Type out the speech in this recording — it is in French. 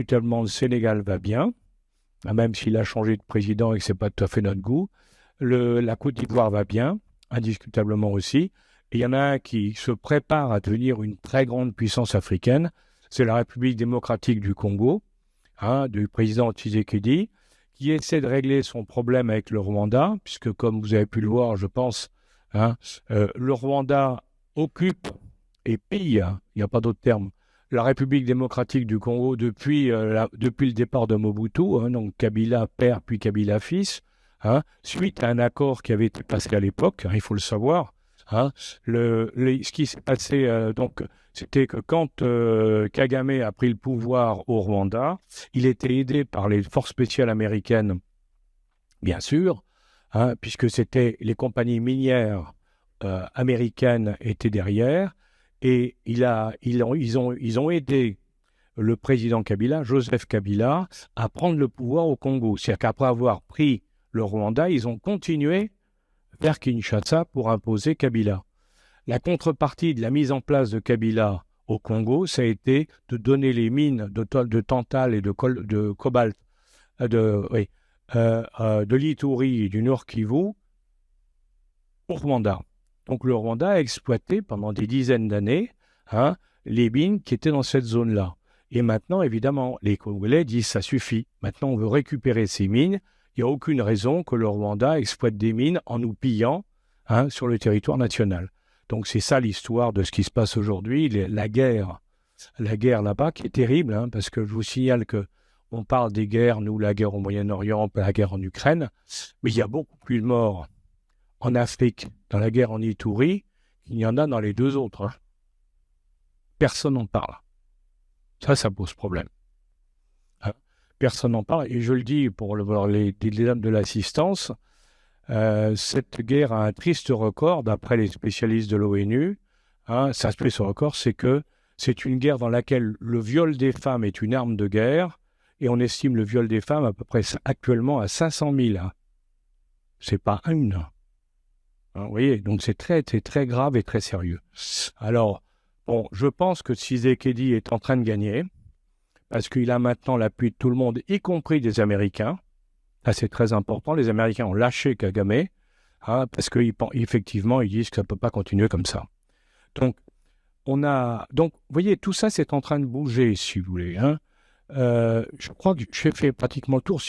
indiscutablement, le Sénégal va bien, même s'il a changé de président et que ce n'est pas tout à fait notre goût. La Côte d'Ivoire va bien, indiscutablement aussi. Et il y en a un qui se prépare à devenir une très grande puissance africaine, c'est la République démocratique du Congo, du président Tshisekedi, qui essaie de régler son problème avec le Rwanda, puisque comme vous avez pu le voir, je pense, hein, le Rwanda occupe et pille, il n'y a pas d'autre terme, la République démocratique du Congo depuis le départ de Mobutu, donc Kabila père puis Kabila fils, suite à un accord qui avait été passé à l'époque, il faut le savoir. Ce qui s'est passé, c'était que quand Kagame a pris le pouvoir au Rwanda, il était aidé par les forces spéciales américaines, bien sûr, puisque c'était les compagnies minières américaines étaient derrière, et ils ont aidé le président Kabila, Joseph Kabila, à prendre le pouvoir au Congo. C'est-à-dire qu'après avoir pris le Rwanda, ils ont continué vers Kinshasa pour imposer Kabila. La contrepartie de la mise en place de Kabila au Congo, ça a été de donner les mines de tantal et de cobalt, de l'Ituri et du Nord Kivu au Rwanda. Donc le Rwanda a exploité pendant des dizaines d'années les mines qui étaient dans cette zone-là. Et maintenant, évidemment, les Congolais disent ça suffit. Maintenant, on veut récupérer ces mines. Il n'y a aucune raison que le Rwanda exploite des mines en nous pillant sur le territoire national. Donc c'est ça l'histoire de ce qui se passe aujourd'hui, la guerre là-bas qui est terrible, parce que je vous signale que on parle des guerres, nous, la guerre au Moyen-Orient, la guerre en Ukraine, mais il y a beaucoup plus de morts en Afrique, dans la guerre en Ituri, qu'il y en a dans les deux autres. Personne n'en parle. Ça pose problème. Personne n'en parle. Et je le dis pour les dames de l'assistance, cette guerre a un triste record, d'après les spécialistes de l'ONU. Ça triste record, c'est que c'est une guerre dans laquelle le viol des femmes est une arme de guerre, et on estime le viol des femmes à peu près actuellement à 500 000. C'est pas une. Vous voyez, donc c'est très grave et très sérieux. Alors, bon, je pense que Tshisekedi est en train de gagner, parce qu'il a maintenant l'appui de tout le monde, y compris des Américains. Ça, c'est très important. Les Américains ont lâché Kagame, parce qu'effectivement, ils disent que ça ne peut pas continuer comme ça. Donc, vous voyez, tout ça, c'est en train de bouger, si vous voulez. Je crois que j'ai fait pratiquement le tour.